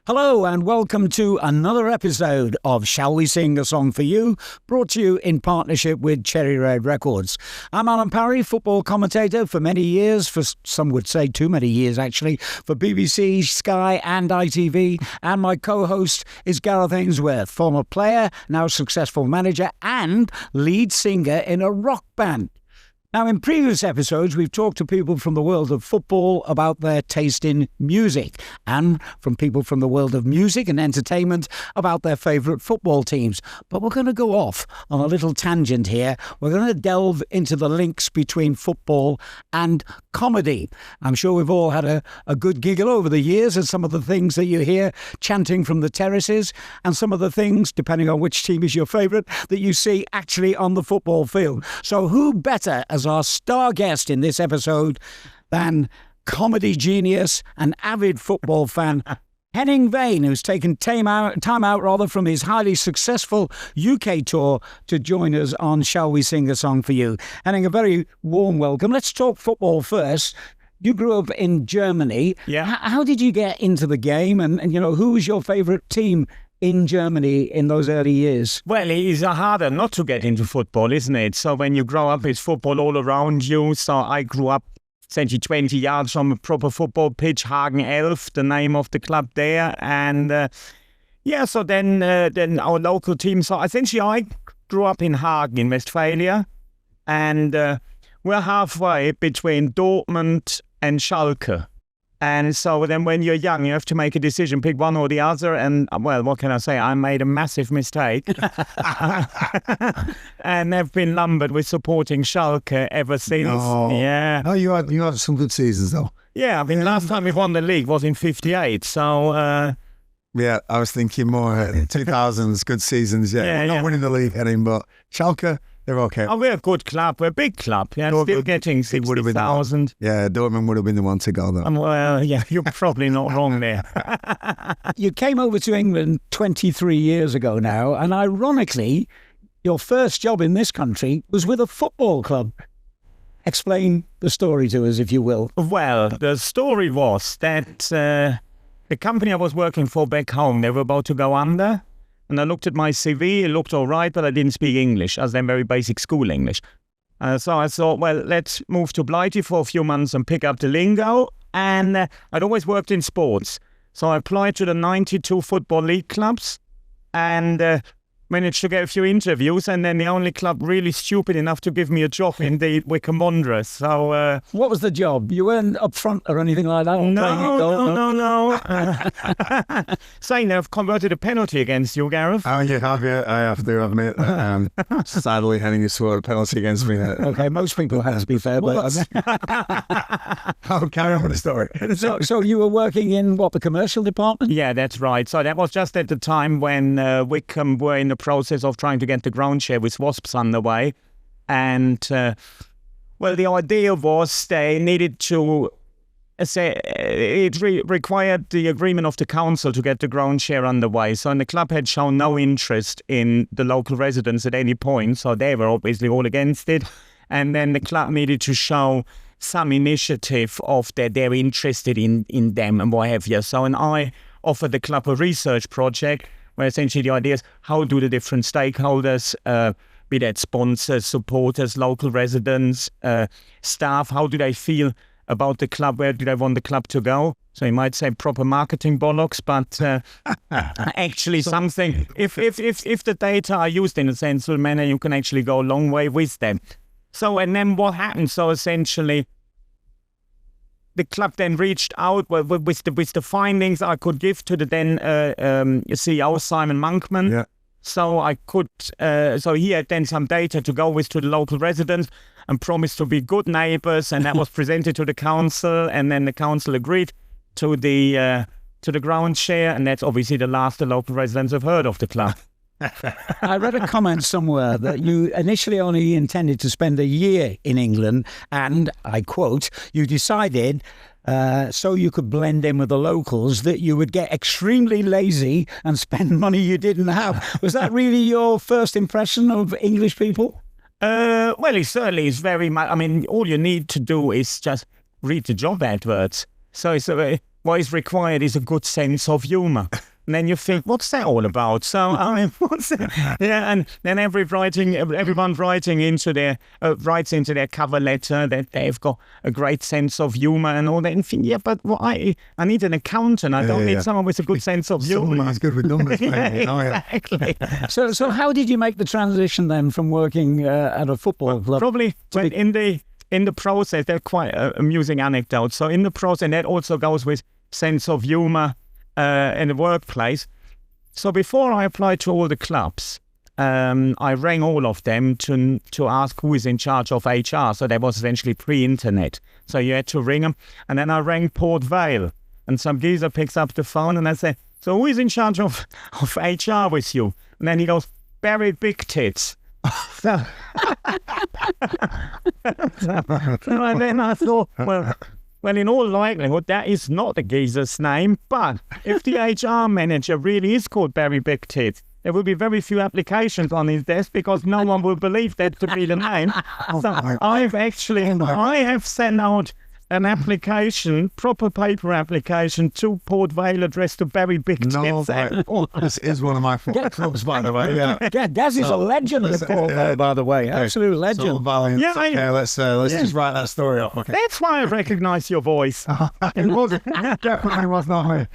Hello and welcome to another episode of Shall We Sing a Song for You, brought to you in partnership with Cherry Red Records. I'm Alan Parry, football commentator for many years, for some would say too many years actually, for BBC, Sky and ITV, and my co-host is Gareth Ainsworth, former player, now successful manager and lead singer in a rock band. Now, in previous episodes, we've talked to people from the world of football about their taste in music, and from people from the world of music and entertainment about their favourite football teams. But we're going to go off on a little tangent here. We're going to delve into the links between football and comedy. I'm sure we've all had a good giggle over the years at some of the things that you hear chanting from the terraces, and some of the things, depending on which team is your favourite, that you see actually on the football field. So who better as our star guest in this episode than comedy genius and avid football fan Henning Wehn, who's taken time out from his highly successful UK tour to join us on Shall We Sing a Song for You. Henning, a very warm welcome. Let's talk football first. You grew up in Germany. Yeah. How did you get into the game? And who was your favourite team in Germany in those early years? Well, it is harder not to get into football, isn't it? So when you grow up, it's football all around you. So I grew up essentially 20 yards from a proper football pitch, Hagen Elf, the name of the club there. And so then our local team. So essentially I grew up in Hagen in Westphalia. And we're halfway between Dortmund and Schalke. And so then when you're young, you have to make a decision, pick one or the other. And, well, what can I say? I made a massive mistake. And I've been lumbered with supporting Schalke ever since. Oh. Yeah. Oh, you had some good seasons, though. Yeah, I mean, last time we won the league was in 58. So... yeah, I was thinking more 2000s, good seasons. Yeah, not winning the league, Henning, but Schalke, they're okay. Oh, we're a good club. We're a big club. Yeah, still getting 60,000. Yeah, Dortmund would have been the one to go, though. Well, yeah, you're probably not wrong there. You came over to England 23 years ago now, and ironically, your first job in this country was with a football club. Explain the story to us, if you will. Well, the story was that the company I was working for back home, they were about to go under. And I looked at my CV, it looked all right, but I didn't speak English, as in very basic school English. So I thought, well, let's move to Blighty for a few months and pick up the lingo. And I'd always worked in sports. So I applied to the 92 Football League clubs and managed to get a few interviews. And then the only club really stupid enough to give me a job in the Wycombe Wanderers. So what was the job? You weren't up front or anything like that? No. Saying I've converted a penalty against you, Gareth. Oh, you have, yeah. I have to admit. Sadly, Henning, you scored a penalty against me. Okay, most people have, to be fair. But I'll carry on with the story. So you were working in, the commercial department? Yeah, that's right. So that was just at the time when Wycombe were in the process of trying to get the ground share with Wasps underway. And, the idea was they needed to required the agreement of the council to get the ground share underway. So the club had shown no interest in the local residents at any point. So they were obviously all against it. And then the club needed to show some initiative of that they're interested in them and what have you. So, and I offered the club a research project where essentially the idea is how do the different stakeholders, be that sponsors, supporters, local residents, staff, how do they feel about the club? Where do they want the club to go? So you might say proper marketing bollocks, but actually something, if the data are used in a sensible manner, you can actually go a long way with them. So, and then what happened? So essentially, the club then reached out with the findings I could give to the then CEO, Simon Monkman. Yeah. So I could, so he had then some data to go with to the local residents and promised to be good neighbours, and that was presented to the council, and then the council agreed to the ground share, and that's obviously the last the local residents have heard of the club. I read a comment somewhere that you initially only intended to spend a year in England, and I quote, you decided so you could blend in with the locals that you would get extremely lazy and spend money you didn't have. Was that really your first impression of English people? Well, it certainly is very much. I mean, all you need to do is just read the job adverts. So it's what is required is a good sense of humour. And then you think, what's that all about? So, I mean, what's that? Yeah, and then everyone writes into their cover letter that they've got a great sense of humour and all that. And think, yeah, but I need an accountant. I don't need someone with a good sense of humour. Someone who's good with numbers. Exactly. So how did you make the transition then from working at a football club? Probably in the process, they're quite amusing anecdotes. So in the process, and that also goes with sense of humour. In the workplace. So before I applied to all the clubs, I rang all of them to ask who is in charge of HR. So that was essentially pre-internet. So you had to ring them. And then I rang Port Vale, and some geezer picks up the phone and I say, so who is in charge of HR with you? And then he goes, Barry Big Tits. So and then I thought, well, in all likelihood, that is not the geezer's name. But if the HR manager really is called Barry Big Tits, there will be very few applications on his desk because no one will believe that to be the name. So I have sent out an application, proper paper application, to Port Vale addressed to Barry Big Tits. No, this is one of my favorite clubs, by the way. Yeah, Des is a legend at Port Vale, by the way. Absolute legend. So valiant. Yeah, let's just write that story up. Okay. That's why I recognise your voice. It definitely was not me.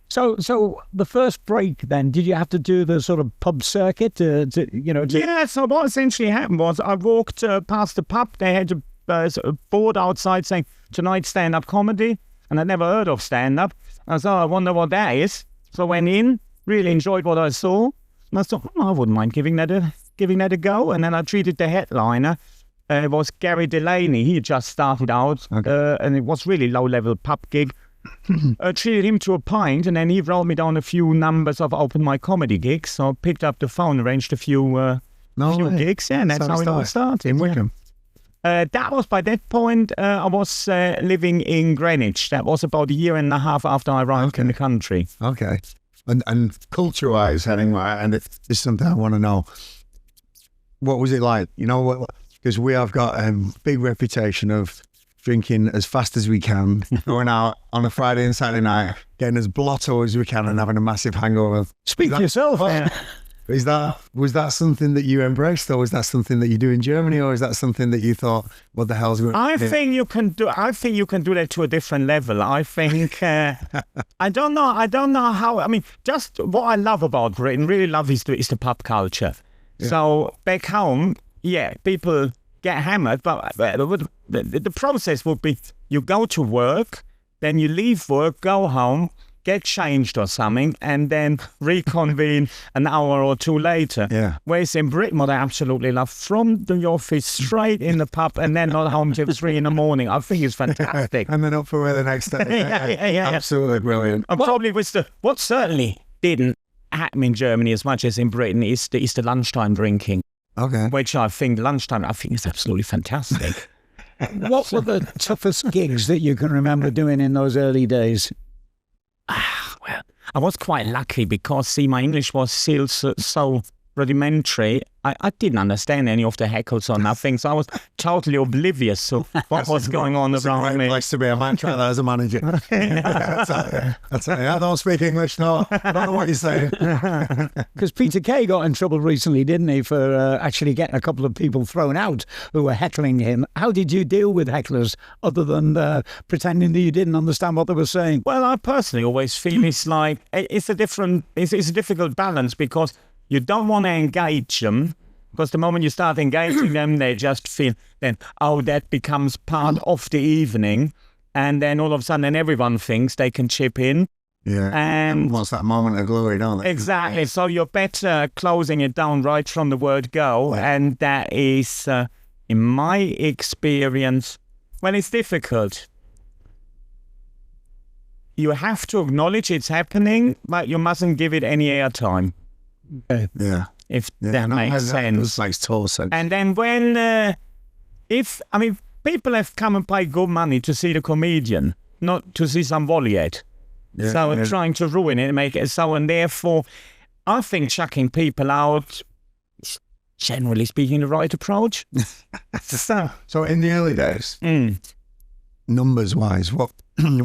So the first break then, did you have to do the sort of pub circuit Yeah, so what essentially happened was I walked past the pub. They had a board outside saying, tonight stand-up comedy. And I'd never heard of stand-up. I thought, I wonder what that is. So I went in, really enjoyed what I saw. And I thought, I wouldn't mind giving that a go. And then I treated the headliner. It was Gary Delaney. He had just started out. Okay. And it was really low-level pub gig. Treated him to a pint, and then he wrote me down a few numbers of open mic comedy gigs. So I picked up the phone, arranged a few gigs, and that's how it all started. In Wickham? That was, by that point, I was living in Greenwich. That was about a year and a half after I arrived in the country. Okay. And culture-wise, Henning, and this is something I want to know. What was it like? You know, because we have got a big reputation of drinking as fast as we can, going out on a Friday and Saturday night, getting as blotto as we can and having a massive hangover. Speak for yourself. Was that something that you embraced, or was that something that you do in Germany, or is that something that you thought, what the hell's going on? I think you can do that to a different level. I think I don't know how. I mean, just what I love about Britain, really love is the pub culture. Yeah. So back home, people get hammered, but the process would be you go to work, then you leave work, go home, get changed or something, and then reconvene an hour or two later. Yeah. Whereas in Britain, what I absolutely love, from the office straight in the pub and then not home till 3 a.m. I think it's fantastic. And then up for the next day. Yeah. Absolutely brilliant. And probably what certainly didn't happen in Germany as much as in Britain is the lunchtime drinking. Okay. Which I think is absolutely fantastic. What were the toughest gigs that you can remember doing in those early days? Well, I was quite lucky because, my English was still so rudimentary. I didn't understand any of the heckles or nothing, so I was totally oblivious to what was going on around me. Place to be. I might try that as a manager. That's it. I don't speak English, no. I don't know what you're saying. Because Peter Kay got in trouble recently, didn't he, for actually getting a couple of people thrown out who were heckling him. How did you deal with hecklers other than pretending that you didn't understand what they were saying? Well, I personally always feel it's a difficult balance, because you don't want to engage them, because the moment you start engaging them, they just feel then, that becomes part of the evening. And then all of a sudden, everyone thinks they can chip in. Yeah. And what's that moment of glory, don't they? Exactly. So you're better closing it down right from the word go. Yeah. And that is, in my experience, it's difficult. You have to acknowledge it's happening, but you mustn't give it any airtime. Yeah. If that makes sense. That makes total sense. And then when, people have come and paid good money to see the comedian, not to see some volleyhead. Yeah, so trying to ruin it and make it so, and therefore, I think chucking people out, generally speaking, the right approach. So in the early days, numbers-wise, what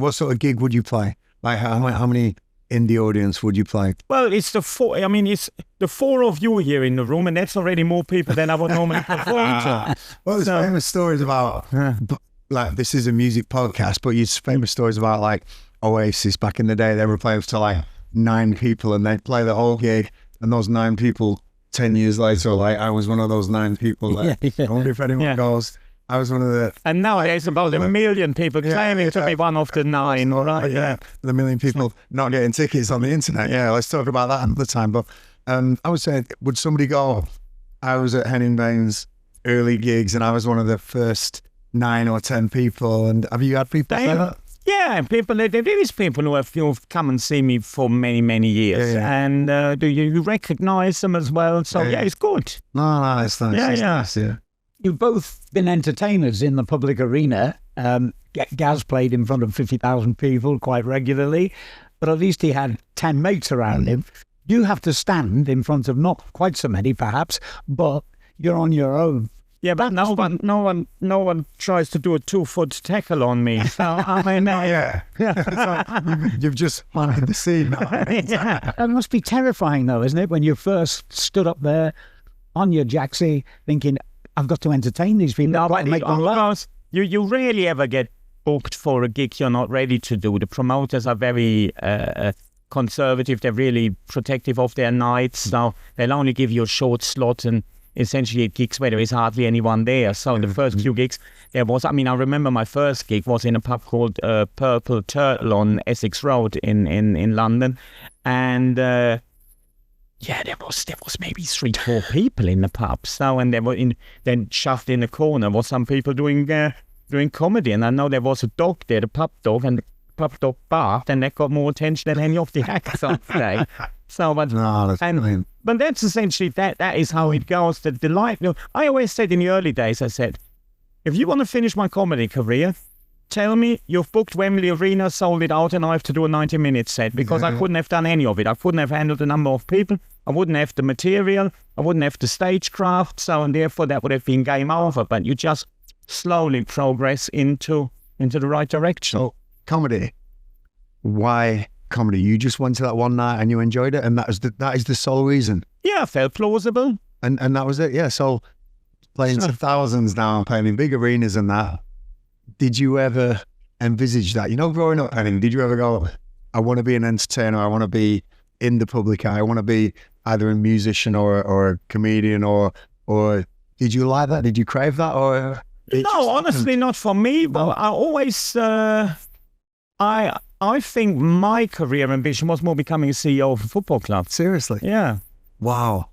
what sort of gig would you play? Like how many in the audience would you play? Well, it's the four. I mean, it's the four of you here in the room, and that's already more people than I would normally perform to. Well, there's famous stories about, like, this is a music podcast, but there's famous stories about, like, Oasis back in the day. They were playing to, like, 9 people, and they'd play the whole gig, and those 9 people, 10 years later, like, I was one of those 9 people. Like, I wonder if anyone goes, I was one of the... And nowadays, about 1 million people claiming to be one of the 9, all right? Yeah, the 1 million people not getting tickets on the internet. Yeah, let's talk about that another time. But I would say, would somebody go, I was at Henning Wehn's early gigs and I was one of the first 9 or 10 people. And have you had people say that? Yeah, people. There is people who have come and seen me for many, many years. And do you recognise them as well? So, yeah, it's good. No, it's nice. Yeah. You've both been entertainers in the public arena. Gaz played in front of 50,000 people quite regularly, but at least he had 10 mates around him. You have to stand in front of not quite so many, perhaps, but you're on your own. Yeah, but no one tries to do a 2-foot tackle on me. So I mean, So you've just planted the seed now. That must be terrifying, though, isn't it? When you first stood up there on your jacksie, thinking, I've got to entertain these people. No, make them laugh. You rarely ever get booked for a gig you're not ready to do. The promoters are very conservative. They're really protective of their nights. So they'll only give you a short slot, and essentially at gigs where there is hardly anyone there. So the first few gigs, I remember my first gig was in a pub called Purple Turtle on Essex Road in London. And... there was maybe 3-4 people in the pub. So, and they were then shoved in a corner was some people doing comedy. And I know there was a dog there, the pub dog, and the pub dog barked, and that got more attention than any of the acts on stage. So, but that's essentially that is how it goes. The delight. I always said in the early days, I said, if you want to finish my comedy career, tell me you've booked Wembley Arena, sold it out, and I have to do a 90-minute set, because I couldn't have done any of it. I couldn't have handled the number of people. I wouldn't have the material. I wouldn't have the stagecraft. So, and therefore, that would have been game over. But you just slowly progress into the right direction. So, comedy. Why comedy? You just went to that one night and you enjoyed it, and that is the sole reason. Yeah, I felt plausible. And that was it. Yeah. So, playing to thousands now, playing in big arenas and that. Did you ever envisage that? You know, growing up, Henning, did you ever go, I want to be an entertainer, I want to be in the public eye, I want to be either a musician or a comedian, or did you like that? Did you crave that? Or no, honestly, not for me. But I always, I think my career ambition was more becoming a CEO of a football club. Seriously? Yeah. Wow.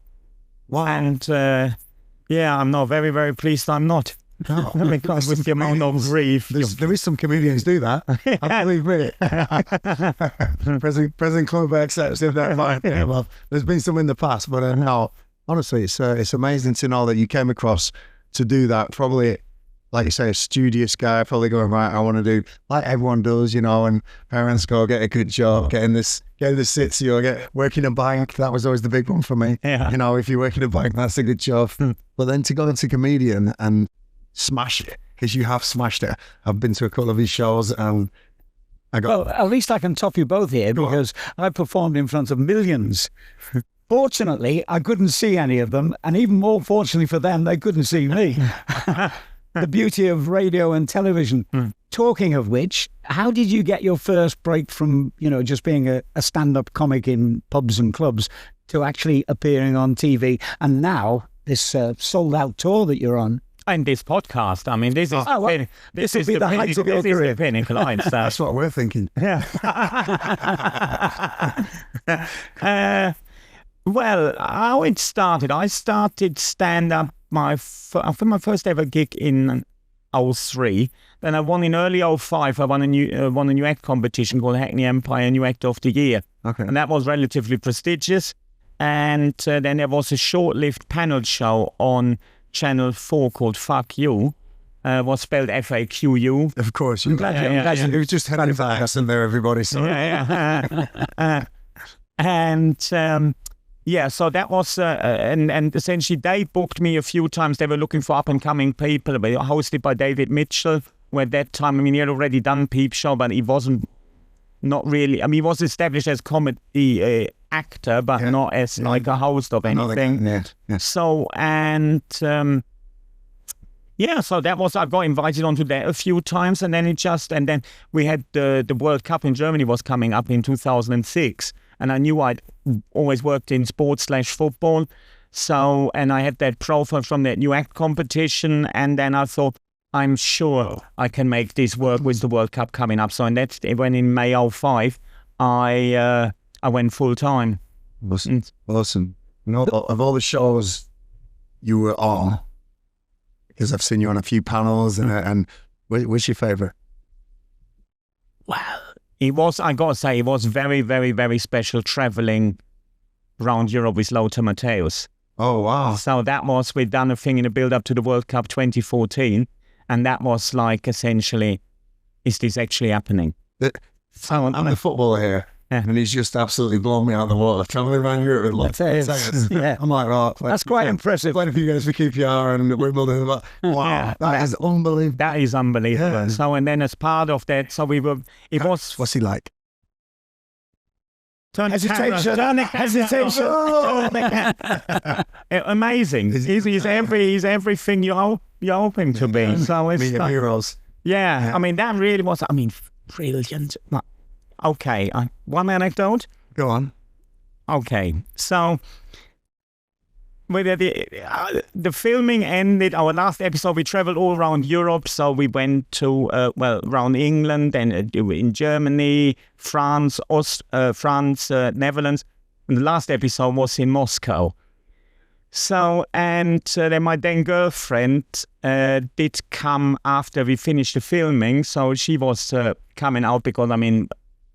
And I'm not very, very pleased I'm not. No, because with the amount of grief. There is some comedians do that. I believe it. President Club accepts if that's fine. Yeah, well, there's been some in the past, but no, honestly, it's amazing to know that you came across to do that. Probably, like you say, a studious guy, probably going, right, I want to do like everyone does, you know, and parents go get a good job, getting the city or work in a bank. That was always the big one for me. Yeah. You know, if you work in a bank, that's a good job. But then to go into comedian and smash it, because you have smashed it. I've been to a couple of his shows and well, at least I can top you both here, because I performed in front of millions. Fortunately, I couldn't see any of them, and even more fortunately for them, they couldn't see me. The beauty of radio and television. Talking of which, how did you get your first break from, just being a stand-up comic in pubs and clubs to actually appearing on TV, and now this sold-out tour that you're on? And this podcast, I mean, this is the height of your career. Pinnacle. That's what we're thinking. Yeah. Well, how it started, I started stand-up my first ever gig in 2003. Then I won in early 2005. I won a new act competition called Hackney Empire New Act of the Year. Okay. And that was relatively prestigious. And then there was a short-lived panel show on Channel 4 called Fuck You. Was spelled F-A-Q-U. Of course. I'm glad it was just Henning Wehn in there, everybody. So. And so that was, and essentially they booked me a few times. They were looking for up-and-coming people. They were hosted by David Mitchell at that time, I mean, he had already done Peep Show, but he wasn't not really. I mean, he was established as comedy actor, but not as like a host of anything. So so that was, I got invited onto that a few times, and then we had the World Cup in Germany was coming up in 2006, and I knew I'd always worked in sports/football, so, and I had that profile from that new act competition, and then I thought, I'm sure I can make this work with the World Cup coming up. So, and that's when in May 2005, I went full time. Awesome. You know, of all the shows you were on, because I've seen you on a few panels, and what's your favourite? Well, I got to say, it was very, very, very special travelling around Europe with Lothar Matthaus. Oh, wow. So that was, we'd done a thing in the build-up to the World Cup 2014, and that was like, essentially, is this actually happening? I'm a footballer here. Yeah. And he's just absolutely blown me out of the water. Travelling around Europe in like 10 seconds. Yeah. I'm like, right. That's quite impressive. Playing a few games for QPR and Wimbledon. Like, wow, that is unbelievable. That is unbelievable. Yeah. So, and then as part of that, so we were, it was... What's he like? Hesitation. Amazing. He's everything you're hoping to be. So it's Me and heroes. I mean, that really was, I mean, brilliant. Okay, one anecdote. Go on. Okay, so with the filming ended, our last episode, we traveled all around Europe. So we went to, around England, and in Germany, France, Netherlands. And the last episode was in Moscow. So, and then my then girlfriend did come after we finished the filming. So she was coming out because, I mean,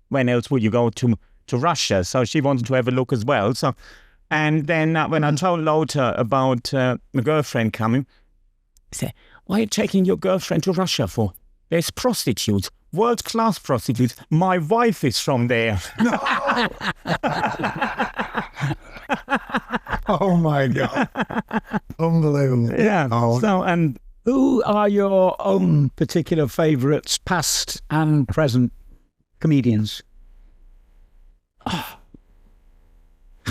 when else would you go to Russia? So she wanted to have a look as well. So, and then when I told Lothar about my girlfriend coming, he said, "Why are you taking your girlfriend to Russia for? There's prostitutes, world-class prostitutes. My wife is from there." Oh my God. Unbelievable. Yeah. Oh. So, and Who are your own particular favourites, past and present comedians?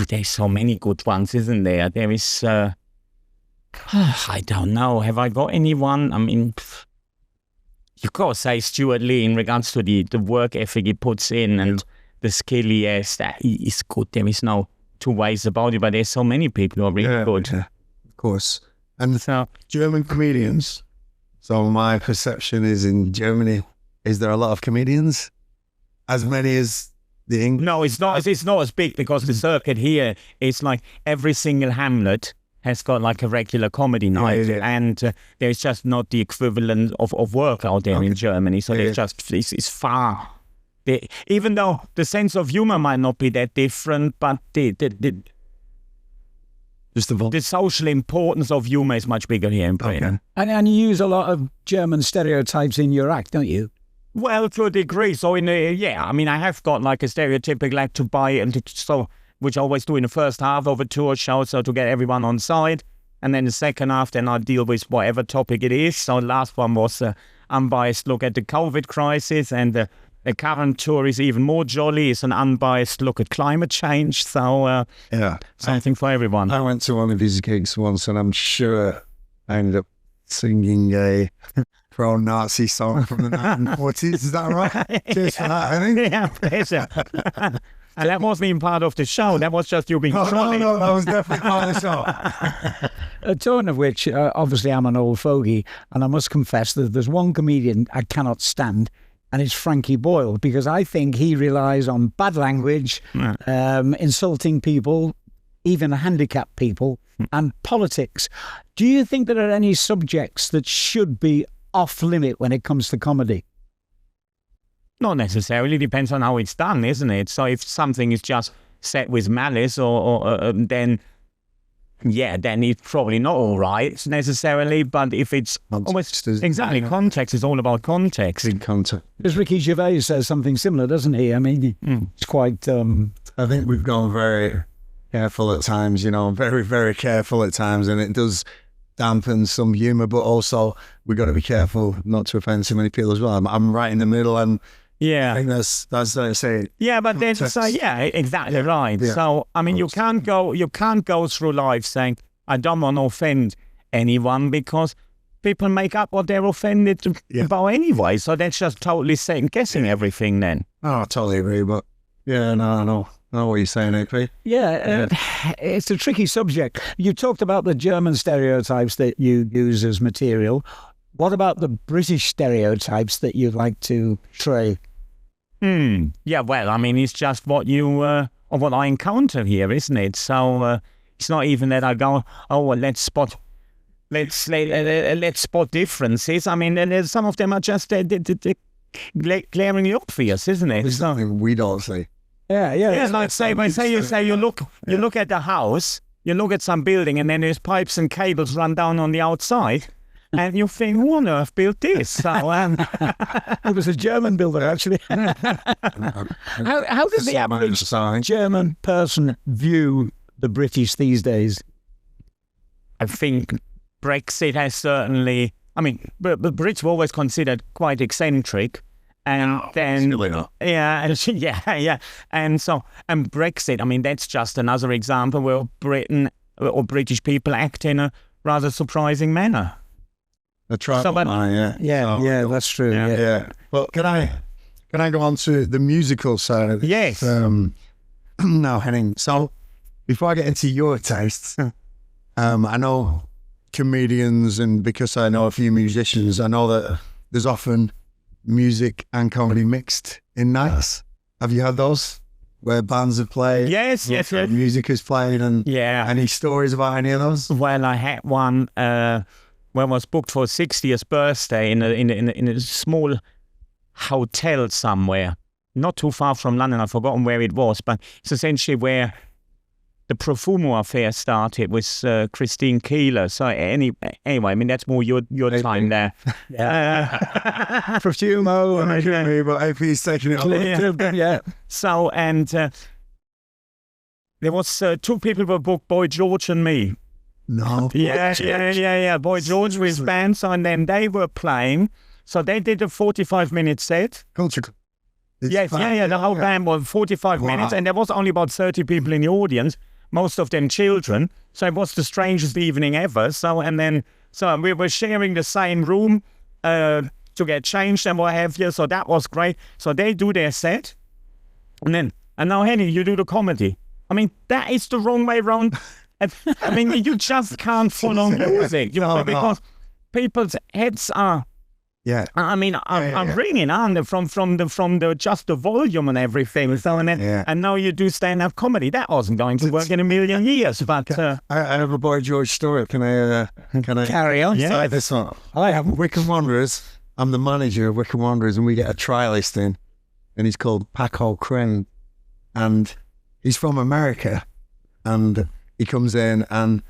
There's so many good ones, isn't there? There is, I don't know. Have I got anyone? I mean, you got to say Stuart Lee in regards to the work ethic he puts in and the skill he has. That he is good. There is no two ways about it, but there's so many people who are really good. Yeah, of course. And So, German comedians. So my perception is in Germany, is there a lot of comedians? As many as the English? no, it's not. It's not as big because the circuit here is like every single hamlet has got like a regular comedy night, and there's just not the equivalent of work out there in Germany. So there's just it's far. Even though the sense of humor might not be that different, but the social importance of humor is much bigger here in Britain. And you use a lot of German stereotypes in your act, don't you? Well, to a degree. So I mean, I have got like a stereotypical act to buy, and so which I always do in the first half of a tour show, so to get everyone on side, and then the second half, then I deal with whatever topic it is. So the last one was unbiased look at the COVID crisis, and the current tour is even more jolly. It's an unbiased look at climate change. So something for everyone. I went to one of his gigs once, and I'm sure I ended up singing a pro-Nazi song from the 1940s. Is that right? Cheers for that, Henning. Yeah, pleasure. And that wasn't even part of the show. That was just you being trolling. No, that was definitely part of the show. A tone of which, obviously, I'm an old fogey, and I must confess that there's one comedian I cannot stand, and it's Frankie Boyle, because I think he relies on bad language, insulting people, even handicapped people, and politics. Do you think there are any subjects that should be off limit when it comes to comedy? Not necessarily. Depends on how it's done, isn't it? So if something is just set with malice, or then it's probably not all right necessarily. But if it's exactly context is all about context. In context. Because Ricky Gervais says something similar, doesn't he? I mean, it's quite. I think we've gone very careful at times. Very, very careful at times, and it does dampens some humour, but also we got to be careful not to offend too many people as well. I'm right in the middle, and I think that's what I say. Yeah, but then exactly right. Yeah. So I mean, you can't go through life saying I don't want to offend anyone, because people make up what they're offended about anyway. So that's just totally second guessing everything then. Oh, I totally agree, but I know what you're saying, AP. It's a tricky subject. You talked about the German stereotypes that you use as material. What about the British stereotypes that you'd like to portray? Yeah, well, I mean, it's just what what I encounter here, isn't it? So it's not even that I go, let's spot differences. I mean, and some of them are just glaringly obvious, isn't it? There's nothing we don't see. Yeah. Like say you look at the house, you look at some building, and then there's pipes and cables run down on the outside, and you think, who on earth built this? So, it was a German builder, actually. How does the average German person view the British these days? I think Brexit has certainly. I mean, but the Brits were always considered quite eccentric. And then, and Brexit, I mean, that's just another example where Britain or British people act in a rather surprising manner. That's true. That's true. Yeah. But can I go on to the musical side of it? Yes. Now, Henning, so before I get into your tastes, I know comedians, and because I know a few musicians, I know that there's often music and comedy mixed in nights. Have you had those where bands have played? Yes. Music has played, and any stories about any of those? Well, I had one when I was booked for a 60th birthday in a small hotel somewhere, not too far from London. I've forgotten where it was, but it's essentially where the Profumo affair started with Christine Keeler. So anyway, I mean, that's more your time there. Profumo, but AP's taking it on. Yeah. So, and there was two people were booked, Boy George and me. No. Yeah. Boy George with his band, so, and then they were playing. So they did a 45-minute set. Culture. The whole band was 45 minutes, and there was only about 30 people in the audience, most of them children. So it was the strangest evening ever. So we were sharing the same room to get changed and what have you. So that was great. So they do their set, and now Henning, you do the comedy. I mean, that is the wrong way around. I mean, you just can't follow music, because people's heads are. Yeah, I mean, I'm ringing on from the just the volume and everything. So and now you do stand-up comedy. That wasn't going to work in a million years. But I have a Boy George story. Can I carry on? Yeah, this one. I have Wycombe Wanderers. I'm the manager of Wycombe Wanderers, and we get a trialist in, and he's called Paco Crane, and he's from America, and he comes in, and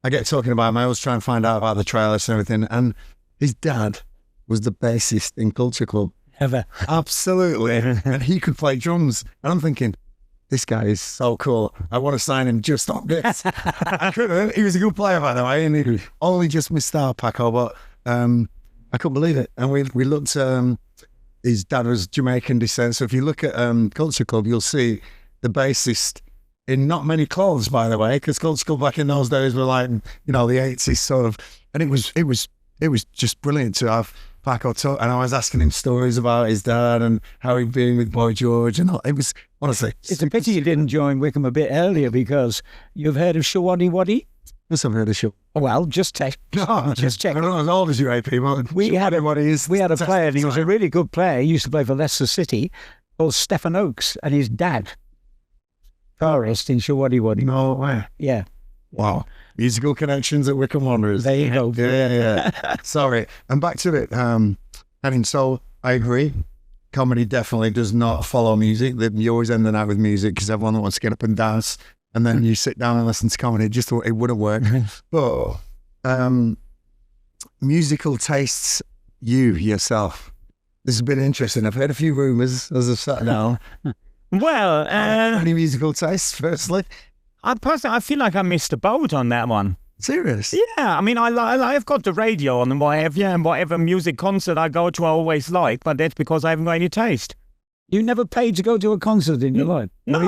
I get talking about him. I always try and find out about the trialist and everything, and his dad was the bassist in Culture Club. Ever. Absolutely. And he could play drums. And I'm thinking, this guy is so cool. I want to sign him just on this. I couldn't. He was a good player, by the way, and he only just missed out, Paco, but I couldn't believe it. And we looked, his dad was Jamaican descent, so if you look at Culture Club, you'll see the bassist in not many clothes, by the way, because Culture Club back in those days were like, the 80s sort of, and it was just brilliant to have Paco talk, and I was asking him stories about his dad and how he'd been with Boy George, and all. It was, honestly, it's a pity you didn't join Wycombe a bit earlier, because you've heard of Shawaddy Waddy? Yes, I've heard of show. Well, just check. Just check. I'm not as old as you, AP, but We had a player, and he was a really good player. He used to play for Leicester City, called Stephen Oakes, and his dad, guitarist in Shawaddy Waddy. No way. Yeah. Wow. Musical connections at Wycombe Wanderers. There you go. Yeah. Sorry. And back to it. And so I agree. Comedy definitely does not follow music. You always end the night with music because everyone wants to get up and dance, and then you sit down and listen to comedy. It wouldn't work. But musical tastes, yourself. This has been interesting. I've heard a few rumours as I've sat down. Well, any musical tastes, firstly? I feel like I missed the boat on that one. Serious? Yeah, I mean, I've got the radio on and whatever, and whatever music concert I go to, I always like, but that's because I haven't got any taste. You never paid to go to a concert in your life? No,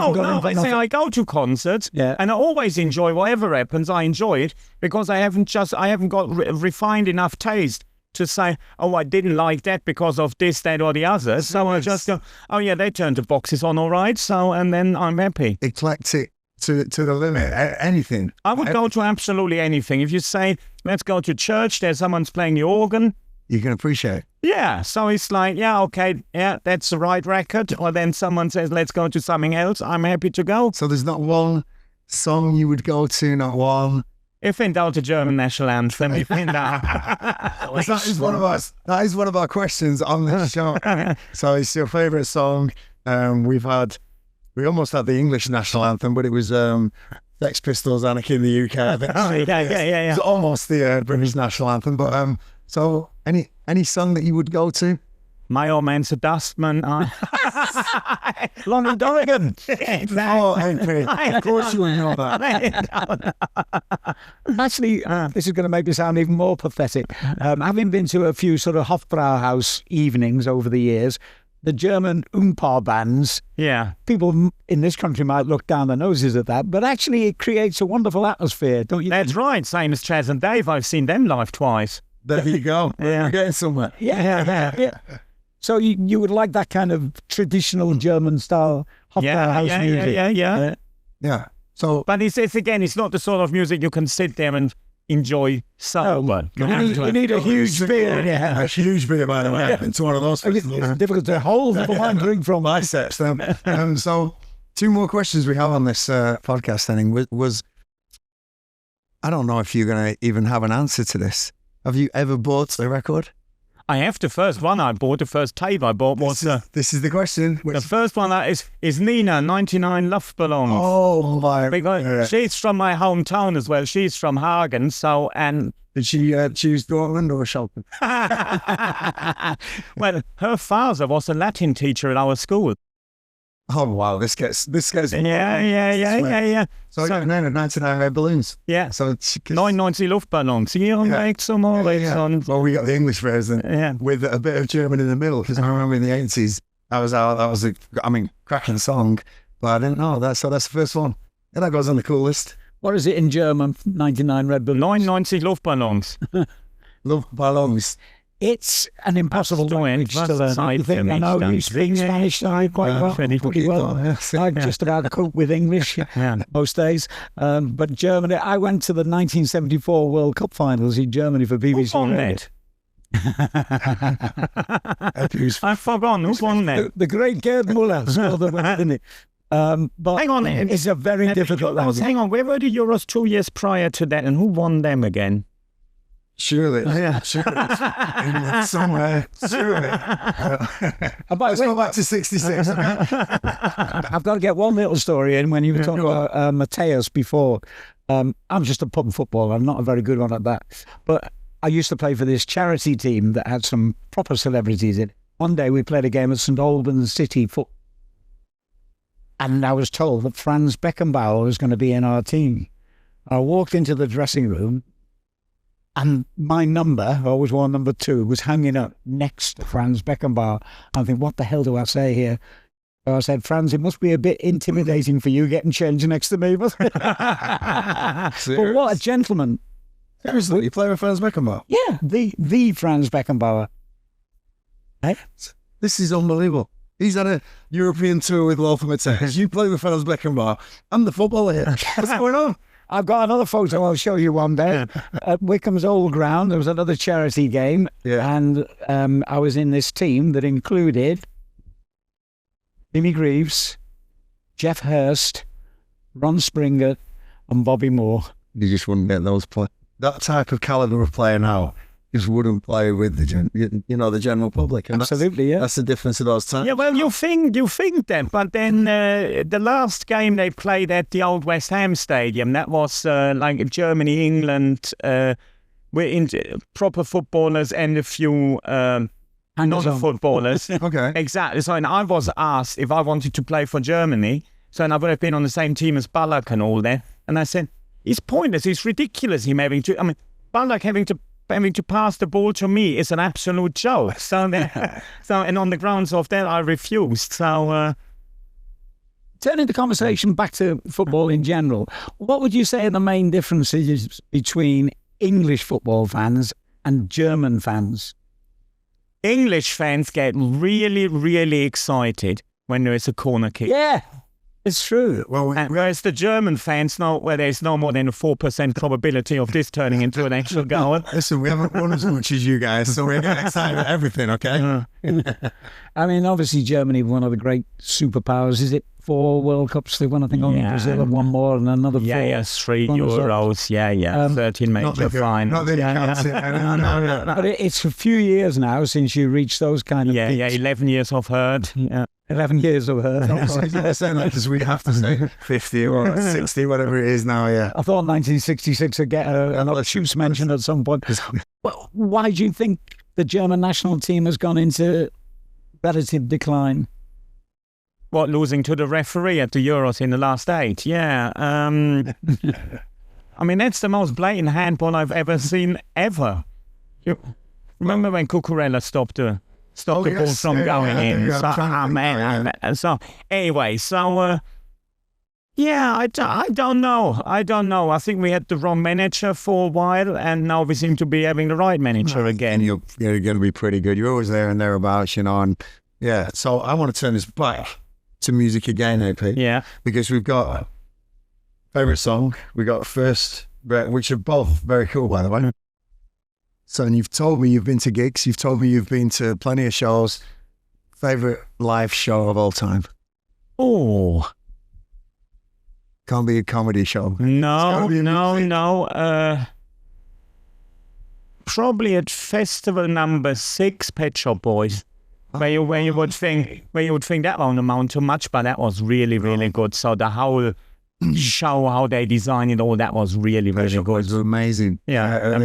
I say I go to concerts, and I always enjoy whatever happens. I enjoy it because I haven't got refined enough taste to say, oh, I didn't like that because of this, that, or the other. So I just go, oh yeah, they turned the boxes on all right. So, and then I'm happy. Eclectic to the limit. Anything. I would go to absolutely anything. If you say, let's go to church, there's someone's playing the organ. You can appreciate. Yeah, so it's like, yeah, okay, yeah, that's the right record. Or then someone says, let's go to something else. I'm happy to go. So there's not one song you would go to, not one. If in doubt, the German national anthem. If in doubt. That is one of our questions on this show. So it's your favourite song. We almost had the English national anthem, but it was Sex Pistols, Anarchy in the UK. I think. Yeah. It's almost the British national anthem. But so any song that you would go to? My old man's a dustman. London Donegan. Oh, of course you know that. Actually, this is going to make me sound even more pathetic. Having been to a few sort of Hofbrauhaus evenings over the years, the German Oompa bands, people in this country might look down their noses at that, but actually it creates a wonderful atmosphere, don't you? That's right. Same as Chaz and Dave. I've seen them live twice. There you go. You're getting somewhere. Yeah. So you would like that kind of traditional German style Hofbrauhaus music? Yeah. So, but it's again, it's not the sort of music you can sit there and enjoy sober. You need a huge beer. Yeah, a huge beer, by the way. It's one of those. It's difficult to hold the wine drink from. Biceps. So, two more questions we have on this podcast, Henning, was I don't know if you're going to even have an answer to this. Have you ever bought a record? I have the first one I bought, the first tape I bought was... This is the question. The first one is Nina, 99 Luftballons. Oh, my... Because she's from my hometown as well. She's from Hagen, so... and did she choose Dortmund or Schalke? Well, her father was a Latin teacher at our school. Oh, wow, this gets... Yeah. So 99 red balloons. Yeah. So it's... 99 Luftballons. Hier make some more. Well, we got the English version with a bit of German in the middle, because I remember in the 80s, that was a cracking song, but I didn't know that, so that's the first one. And that goes on the cool list. What is it in German, 99 red balloons? 99 Luftballons. Luftballons. It's an impossible language to learn. I think I know you speak Spanish quite well. Pretty well. I just about cope with English most days. But Germany, I went to the 1974 World Cup finals in Germany for BBC. Who won that? I've forgotten. Who won that? The great Gerd Muller scored the winner, didn't he? But hang on, it's a very difficult language. Hang on, where were the Euros 2 years prior to that, and who won them again? Surely. Somewhere. Surely. Let's go back to 66. I've got to get one little story in when you were talking about Matthaus before. I'm just a pub footballer. I'm not a very good one at that. But I used to play for this charity team that had some proper celebrities in it. One day we played a game at St Albans City foot. And I was told that Franz Beckenbauer was going to be in our team. I walked into the dressing room, and my number, I always wore number 2, was hanging up next to Franz Beckenbauer. I think, what the hell do I say here? So I said, Franz, it must be a bit intimidating for you getting changed next to me. But what a gentleman. Seriously, you play with Franz Beckenbauer? Yeah, the Franz Beckenbauer. Hey? This is unbelievable. He's had a European tour with Lothar Matthaus. You play with Franz Beckenbauer. I'm the footballer here. What's going on? I've got another photo I'll show you one day. At Wickham's Old Ground, there was another charity game, and I was in this team that included Jimmy Greaves, Jeff Hurst, Ron Springer, and Bobby Moore. You just wouldn't get those players. That type of calibre of player now just wouldn't play with the general public. And absolutely, that's the difference of those times. Yeah, well, you think that, but then the last game they played at the old West Ham Stadium, that was like Germany, England, we're in proper footballers and a few non-footballers. Okay. Exactly. So and I was asked if I wanted to play for Germany, so and I would have been on the same team as Ballack and all that, and I said, it's pointless. It's ridiculous. Him having to. I mean, but like having to pass the ball to me is an absolute joke. So, and on the grounds of that, I refused. So, turning the conversation back to football in general, what would you say are the main differences between English football fans and German fans? English fans get really, really excited when there is a corner kick. Yeah, it's true. Well, Whereas the German fans know where there's no more than a 4% probability of this turning into an actual goal. listen, we haven't won as much as you guys, so we're getting excited about everything, okay? I mean, obviously Germany, one of the great superpowers. Is it 4 World Cups they won? I think only Brazil have won more and another 4. Yeah, 3 Euros. Yeah. 13 major fine. Not that you can't see it. No. But it's a few years now since you reached those kind of Yeah, 11 years of hurt. Yeah. 11 years of her. Because we have to say 50 or 60, whatever it is now, yeah. I thought 1966 would get another Schutz mention at some point. Well, why do you think the German national team has gone into relative decline? What, losing to the referee at the Euros in the last 8? Yeah. I mean, that's the most blatant handball I've ever seen, ever. Remember when Cucurella stopped the ball from going in? So anyway, yeah, I don't know. I think we had the wrong manager for a while, and now we seem to be having the right manager again. You're going to be pretty good. You're always there and thereabouts, and yeah. So I want to turn this back to music again, AP. Yeah. Because we've got a favourite song. We got First, which are both very cool, by the way. So, and you've told me you've been to gigs. You've told me you've been to plenty of shows. Favourite live show of all time? Oh. Can't be a comedy show. No. Probably at festival number 6, Pet Shop Boys. Where you would think that won't amount to much, but that was really, really good. So the whole show, how they designed it, all that was really, really good. It was amazing. Yeah,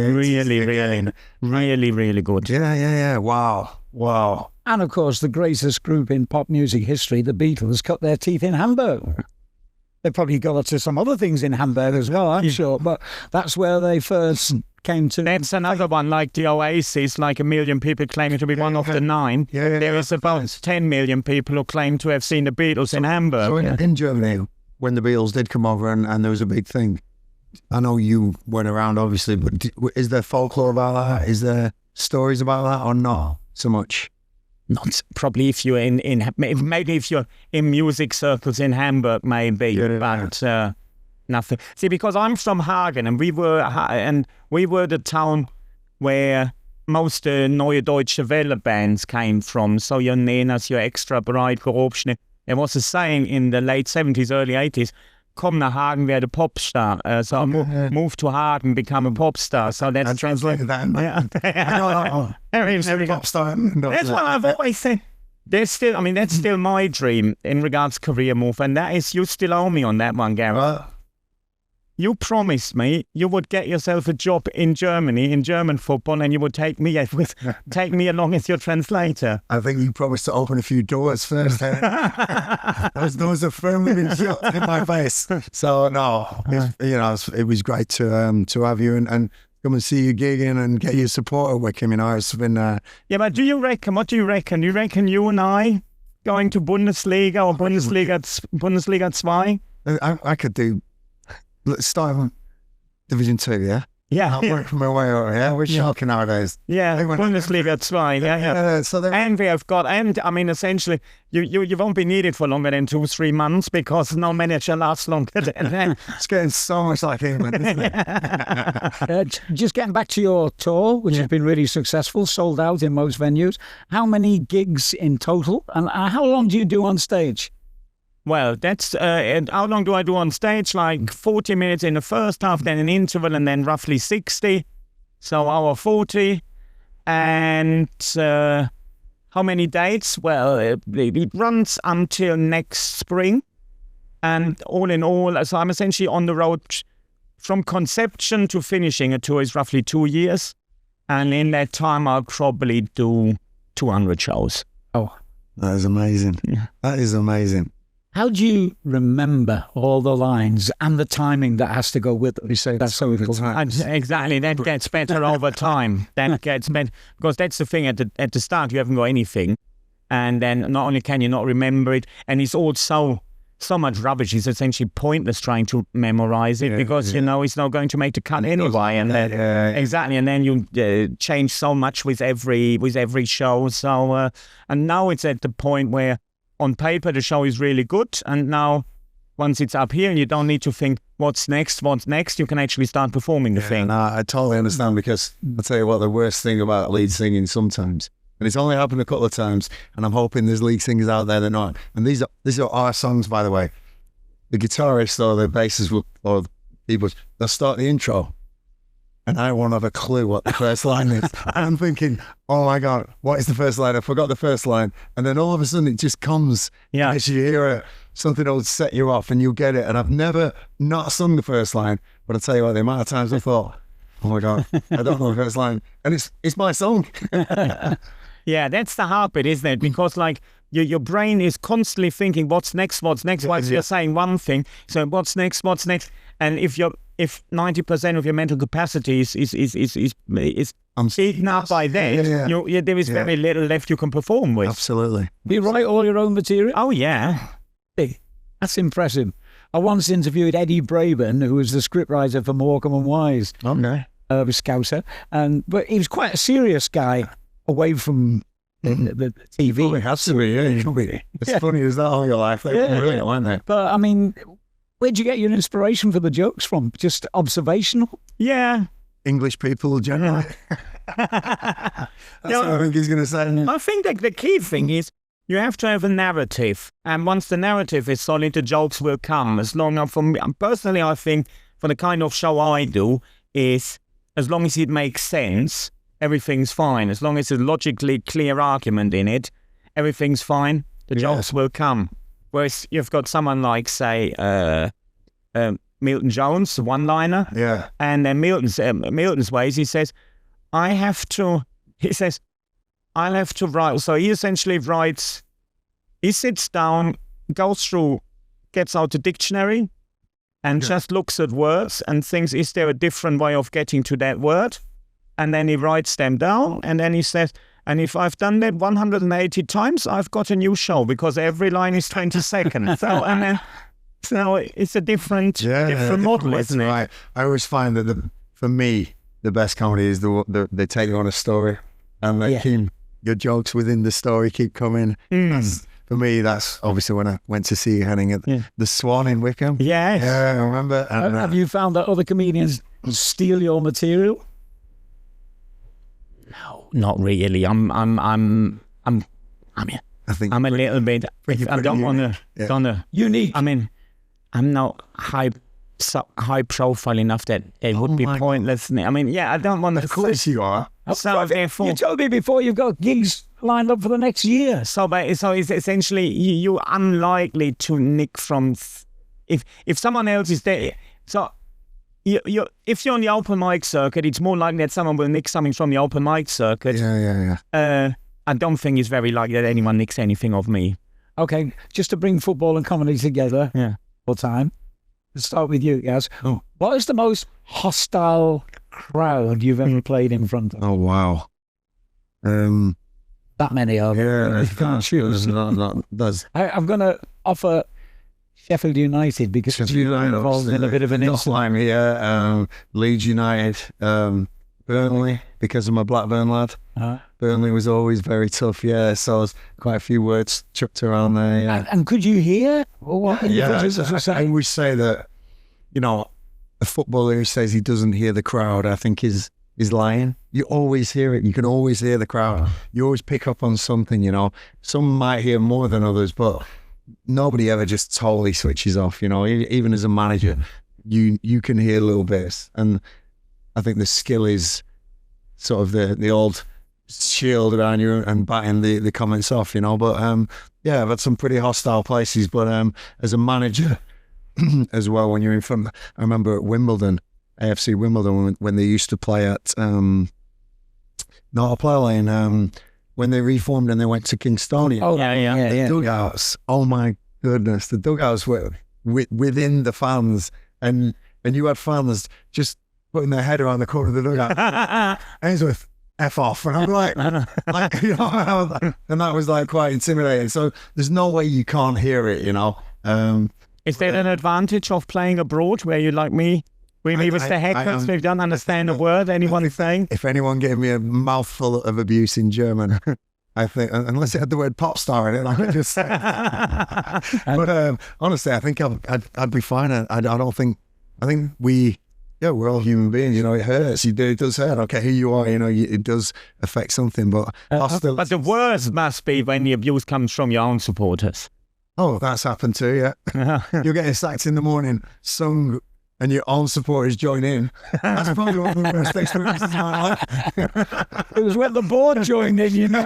really good. Yeah. Wow. And of course, the greatest group in pop music history, the Beatles, cut their teeth in Hamburg. They probably got to some other things in Hamburg as well, I'm sure, but that's where they first came to. That's another one, like the Oasis, like 1 million people claiming to be one of the 9. Yeah. There was about 10 million people who claim to have seen the Beatles in Hamburg. So in Germany, when the Beatles did come over and there was a big thing, I know you weren't around, obviously, but is there folklore about that? Is there stories about that or not so much? Not probably if you're maybe if you're in music circles in Hamburg, maybe, but nothing. See, because I'm from Hagen, and we were the town where most Neue Deutsche Welle bands came from. So your Nenas, your Extra Breit, Gerobschne. There was a saying in the late 70s, early 80s. Komm nach Hagen, werde Popstar. So move to Hagen, become a pop star. So that's translated that. Pop star. That's what I've always said. That's still my dream in regards to career move, and that is you still owe me on that one, Gareth. You promised me you would get yourself a job in Germany, in German football, and you would take me along as your translator. I think you promised to open a few doors first. Those doors have firmly been shut in my face. So no, it was great to have you and come and see you gigging and get your support at Wickham. It's been. Yeah, but what do you reckon? Do you reckon you and I going to Bundesliga or Bundesliga 2? I could do. Let's start on Division 2, yeah? Yeah. I'll work my way over, yeah? We're shocking nowadays. Yeah, Bundesliga 2, yeah. And we have got, essentially, you won't be needed for longer than 2-3 months because no manager lasts longer than that. It's getting so much like England, isn't it? Just getting back to your tour, which has been really successful, sold out in most venues. How many gigs in total? And how long do you do on stage? Well, that's how long do I do on stage? Like 40 minutes in the first half, then an interval, and then roughly 60. So hour 40. And how many dates? Well, it runs until next spring. And all in all, so I'm essentially on the road from conception to finishing a tour is roughly 2 years. And in that time, I'll probably do 200 shows. Oh, that is amazing. Yeah. That is amazing. How do you remember all the lines and the timing that has to go with it? You say That's so important. Exactly, that gets better over time. That gets better because that's the thing. At the start, you haven't got anything, and then not only can you not remember it, and it's also so much rubbish. It's essentially pointless trying to memorize it because you know it's not going to make the cut anyway. And then exactly, and then you change so much with every show. So and now it's at the point where on paper the show is really good, and now once it's up here, you don't need to think what's next. You can actually start performing the thing. No, I totally understand, because I'll tell you what, the worst thing about lead singing sometimes, and it's only happened a couple of times, and I'm hoping there's lead singers out there that know, and these are our songs, by the way. The guitarist or the bassist or the people, they'll start the intro, and I won't have a clue what the first line is. And I'm thinking, oh my God, what is the first line? I forgot the first line. And then all of a sudden it just comes. Yeah. As you hear it, something that will set you off and you'll get it. And I've never not sung the first line, but I'll tell you what, the amount of times I thought, oh my God, I don't know the first line. And it's my song. Yeah, that's the hard bit, isn't it? Because like your brain is constantly thinking, what's next? While you're saying one thing, so what's next? And if 90% of your mental capacity is eaten up by that, there is very little left you can perform with. Absolutely. Do you write all your own material? Oh yeah, that's impressive. I once interviewed Eddie Braben, who was the scriptwriter for Morecambe and Wise. Okay. Scouser, but he was quite a serious guy away from the TV. It has to be, yeah. It's funny as that all your life. They were brilliant, weren't they? But I mean, where'd you get your inspiration for the jokes from? Just observational? Yeah. English people generally. That's what I think he's going to say. I think that the key thing is you have to have a narrative, and once the narrative is solid, the jokes will come. As long as, for me, personally, I think for the kind of show I do, is as long as it makes sense, everything's fine. As long as there's a logically clear argument in it, everything's fine. The jokes will come. Whereas you've got someone like, say, Milton Jones, the one-liner. Yeah. And then Milton's ways, he says, I'll have to write. So he essentially writes, he sits down, goes through, gets out the dictionary, and just looks at words and thinks, is there a different way of getting to that word? And then he writes them down, and then he says, and if I've done that 180 times, I've got a new show, because every line is 20 seconds. So it's a different model, isn't it? Right. I always find that for me, the best comedy is they take you on a story, and they keep your jokes within the story keep coming. For me, that's obviously when I went to see Henning at the Swan in Wickham. Yes. Yeah, I remember. And, have you found that other comedians steal your material? No, not really. I'm a little bit. I don't want to. Unique. I mean, I'm not high profile enough that it would be pointless. I mean, I don't want to. Of course you are. So therefore, you told me before you've got gigs lined up for the next year. So it's essentially you're unlikely to nick from if someone else is there. So if you're on the open mic circuit, it's more likely that someone will nick something from the open mic circuit. Yeah. I don't think it's very likely that anyone nicks anything of me. Okay, just to bring football and comedy together. Full time. Let's start with you, guys. What is the most hostile crowd you've ever played in front of? Oh wow. That many of them. You can't choose. I'm going to offer Sheffield United, because you're involved in a bit of an incident. Yeah, Leeds United, Burnley, because I'm a Blackburn lad. Burnley was always very tough, so there's quite a few words chucked around there. Yeah. And could you hear? I always say that, a footballer who says he doesn't hear the crowd, I think is lying. You always hear it. You can always hear the crowd. You always pick up on something, Some might hear more than others, but nobody ever just totally switches off, Even as a manager, you can hear little bits. And I think the skill is sort of the old shield around you and batting the comments off, But I've had some pretty hostile places. But as a manager as well, when you're in front, I remember at Wimbledon, AFC Wimbledon, when they used to play at not a play lane, when they reformed and they went to Kingstonia. Oh, yeah. Dugouts. Oh my goodness, the dugouts were within the fans, and you had fans just putting their head around the corner of the dugout. And he's with F off, and I'm like, you know, and that was like quite intimidating. So there's no way you can't hear it, you know. Is there an advantage of playing abroad where you like me? We leave us the headcuts, we don't understand a word anyone is saying. If anyone gave me a mouthful of abuse in German, I think, unless it had the word pop star in it, I could just say. But honestly, I think I'd be fine. I think we're all human beings, you know, it hurts. It does hurt. I don't care who you are, you know, it does affect something. But but the worst must be when the abuse comes from your own supporters. Oh, that's happened too, yeah. You're getting sacked in the morning, sung, and your own supporters join in. That's probably one of the worst experiences of my life. It was when the board joined in, you know.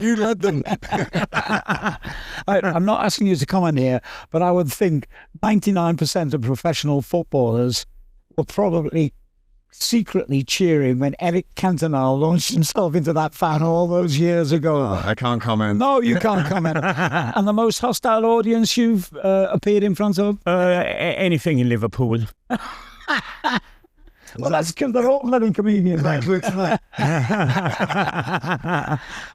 You led them. I'm not asking you to comment here, but I would think 99% of professional footballers were probably secretly cheering when Eric Cantona launched himself into that fan all those years ago. Oh, I can't comment. No, you can't comment. And the most hostile audience you've appeared in front of? Anything in Liverpool. Well, that's because they're all bloody comedians.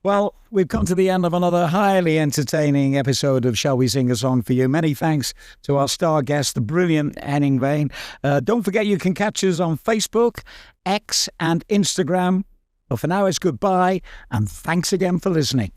Well, we've come to the end of another highly entertaining episode of Shall We Sing a Song for You? Many thanks to our star guest, the brilliant Henning Wehn. Don't forget you can catch us on Facebook, X and Instagram. But for now, it's goodbye and thanks again for listening.